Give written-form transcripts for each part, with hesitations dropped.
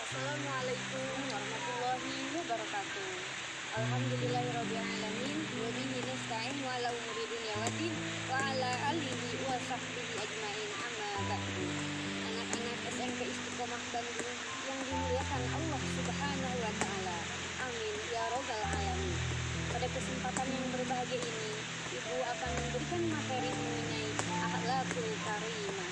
Assalamualaikum warahmatullahi wabarakatuh. Alhamdulillahirrabbilalamin. Wa bihi nasta'in wa ala umuri dunya waddin wa ala alihi wa sahbihi ajmain, amma ba'du. Anak-anak SMP Istiqomah Bandung yang dimuliakan Allah Subhanahu wa taala. Amin ya robbal alamin. Pada kesempatan yang berbahagia ini, Ibu akan memberikan materi mengenai akhlakul karimah.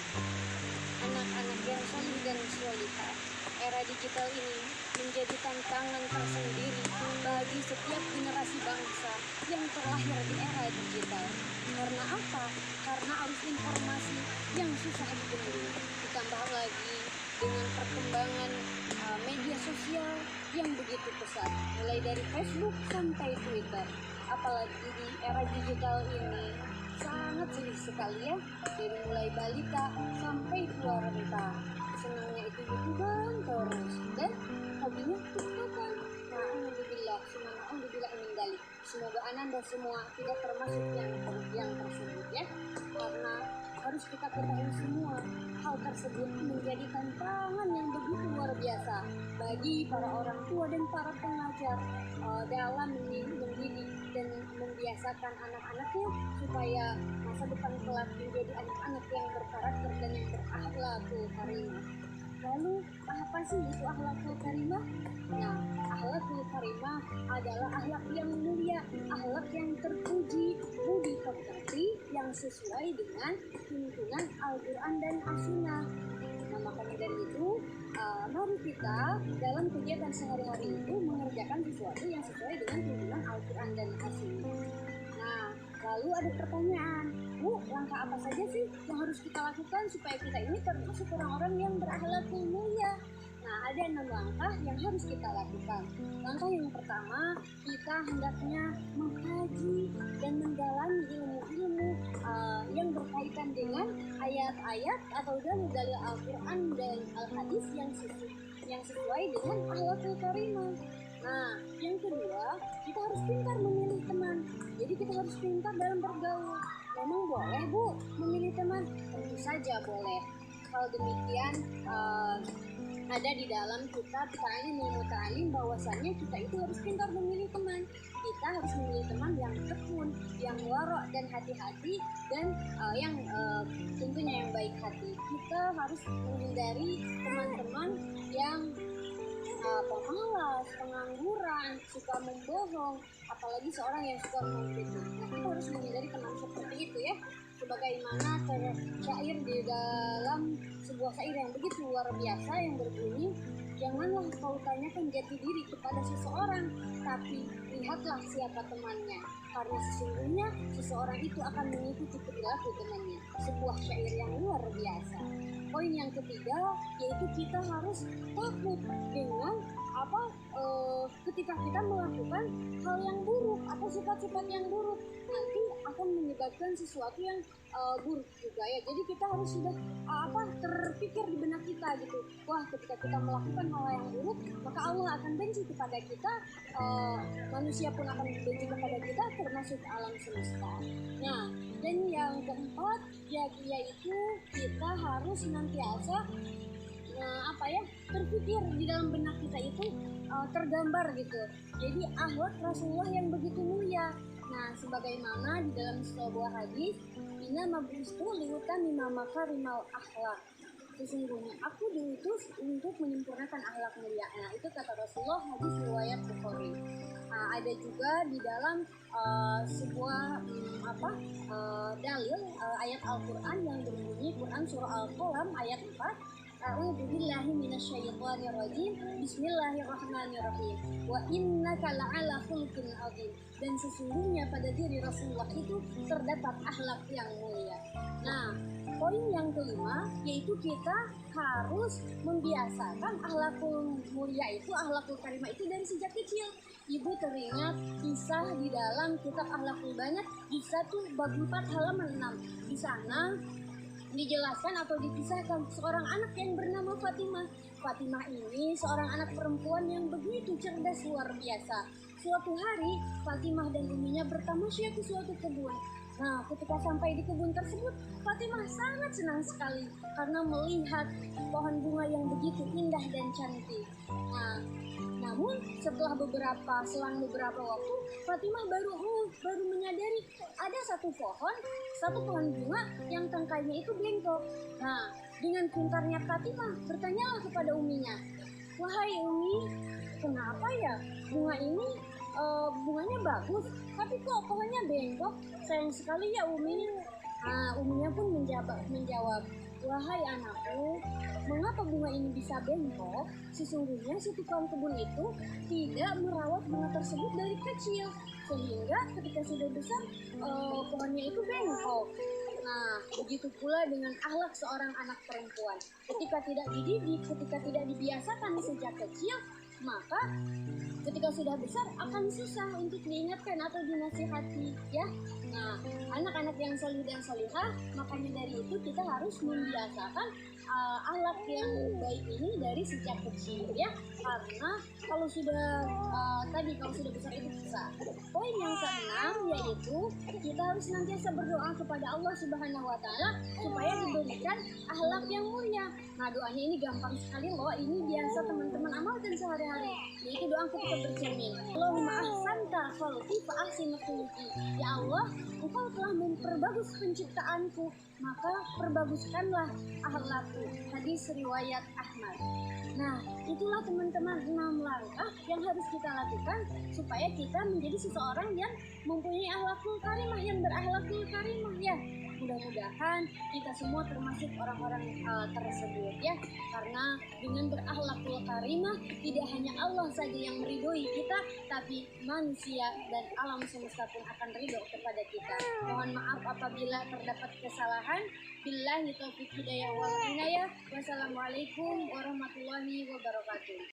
Anak-anak yang solih dan solihah, era digital ini menjadi tantangan tersendiri bagi setiap generasi bangsa yang terlahir di era digital. Karena apa? Karena arus informasi yang susah dibendung, ditambah lagi dengan perkembangan media sosial yang begitu pesat, mulai dari Facebook sampai Twitter. Apalagi di era digital ini sangat sulit sekali ya, dari mulai balita sampai tua renta. Senangnya itu youtuber terus dan hobinya tiktokan. Nah, alhamdulillah min dzalik. Semoga ananda semua tidak termasuk yang tersebut ya, karena harus kita ketahui semua hal tersebut menjadi tantangan yang begitu luar biasa bagi para orang tua dan para pengajar dalam mendidik dan membiasakan anak-anaknya supaya masa depan kelak menjadi anak-anak yang berkarakter dan yang berakhlakul karimah. Lalu apa sih itu akhlakul karimah? Nah, akhlakul karimah adalah akhlak yang mulia, akhlak yang terpuji, budi pekerti yang sesuai dengan tuntunan Al-Quran dan As-Sunnah. Nah, makanya dari itu, mari kita dalam kegiatan sehari-hari itu mengerjakan sesuatu yang sesuai dengan tuntunan Al-Quran dan As-Sunnah. Nah, lalu ada pertanyaan, Bu, langkah apa saja sih yang harus kita lakukan supaya kita ini termasuk orang-orang yang berakhlakul mulia? Nah, ada 6 langkah yang harus kita lakukan. Langkah yang pertama, kita hendaknya mengkaji dan mendalami ilmu-ilmu yang berkaitan dengan ayat-ayat atau dalil-dalil Al-Quran dan Al-Hadis yang sesuai dengan akhlakul karimah. Nah, yang kedua, kita harus pintar memilih teman. Jadi kita harus pintar dalam bergaul. Memang boleh, Bu, memilih teman? Tentu saja boleh. Hal demikian ada di dalam kitab Ta'lim Muta'alim bahwasannya kita itu harus pintar memilih teman. Kita harus memilih teman yang tekun, yang warok dan hati-hati, dan yang tentunya yang baik hati. Kita harus menghindari teman-teman yang pemalas, pengangguran, suka membohong, apalagi seorang yang suka memfitnah. Nah, kita harus menghindari teman seperti itu ya. Sebagaimana syair di dalam sebuah syair yang begitu luar biasa yang berbunyi, janganlah kau tanyakan jati diri kepada seseorang, tapi lihatlah siapa temannya, karena sesungguhnya seseorang itu akan mengikuti perilaku temannya. Sebuah syair yang luar biasa. Poin yang ketiga yaitu kita harus takut dengan ketika kita melakukan hal yang buruk atau sifat-sifat yang buruk, nanti akan menyebabkan sesuatu yang buruk juga ya. Jadi kita harus sudah terpikir di benak kita gitu, wah ketika kita melakukan hal yang buruk maka Allah akan benci kepada kita, manusia pun akan benci kepada kita, termasuk alam semesta. Nah, dan yang keempat yaitu kita harus senantiasa terpikir di dalam benak kita itu tergambar gitu. Jadi akhlak Rasulullah yang begitu mulia. Nah, sebagaimana di dalam sebuah hadis, inna mabustu liutami makarimal akhlak. Sesungguhnya aku diutus untuk menyempurnakan akhlak mulia. Nah, itu kata Rasulullah, hadis riwayat Bukhari. Ada juga di dalam sebuah dalil ayat Al-Quran yang berbunyi, Quran surah Al-Qalam ayat 4. A'udzubillahi minasyaitonirrajim. Bismillahirrahmanirrahim. Wa innaka la'ala khuluqin 'adzim. Dan sesungguhnya pada diri Rasulullah itu terdapat akhlak yang mulia. Nah, poin yang kelima yaitu kita harus membiasakan akhlakul mulia itu, akhlakul karimah itu dari sejak kecil. Ibu teringat kisah di dalam kitab Akhlakul Banat di 1 bab 4 halaman 6. Di sana dijelaskan atau dikisahkan seorang anak yang bernama Fatimah. Fatimah ini seorang anak perempuan yang begitu cerdas luar biasa. Suatu hari Fatimah dan uminya bertamasya ke suatu kebun. Nah, ketika sampai di kebun tersebut, Fatimah sangat senang sekali karena melihat pohon bunga yang begitu indah dan cantik. Nah, namun selang beberapa waktu, Fatimah baru menyadari ada satu pohon bunga yang tangkainya itu bengkok. Nah, dengan pintarnya Fatimah bertanyalah kepada uminya, "Wahai Umi, kenapa ya bunga ini bunganya bagus, tapi kok pohonnya bengkok? Sayang sekali ya Umi." Uminya pun menjawab, "Wahai anakku, mengapa bunga ini bisa bengkok? Sesungguhnya si tukang kebun itu tidak merawat bunga tersebut dari kecil, sehingga ketika sudah besar pohonnya itu bengkok." Nah, begitu pula dengan akhlak seorang anak perempuan. Ketika tidak dididik, ketika tidak dibiasakan sejak kecil, maka ketika sudah besar akan susah untuk diingatkan atau dinasihati, ya. Nah, anak-anak yang solih dan solihah, makanya dari itu kita harus membiasakan akhlak yang baik ini dari sejak kecil, ya. Karena kalau sudah kalau sudah besar itu susah. Poin yang keenam yaitu kita harus senantiasa berdoa kepada Allah Subhanahu wa taala supaya diberikan akhlak yang mulia. Nah, doanya ini gampang sekali loh. Ini biasa teman-teman amalkan sehari-hari. Yaitu doa ketika bercermin. Allahumma ahsanta khalqi fa ahsin khuluqi. Ya Allah, Engkau telah memperbagus penciptaanku, maka perbaguskanlah akhlakku. Hadis riwayat Ahmad. Nah, itulah teman-teman 6 langkah yang harus kita lakukan supaya kita menjadi seseorang yang mempunyai akhlakul karimah, yang berakhlakul karimah, ya. Mudah-mudahan kita semua termasuk orang-orang tersebut, ya. Karena dengan berakhlakul karimah tidak hanya Allah saja yang meridhoi kita, tapi manusia dan alam semesta pun akan ridho kepada kita. Mohon maaf apabila terdapat kesalahan. Billahi taufiq hidayah wal inayah. Wassalamualaikum warahmatullahi wabarakatuh.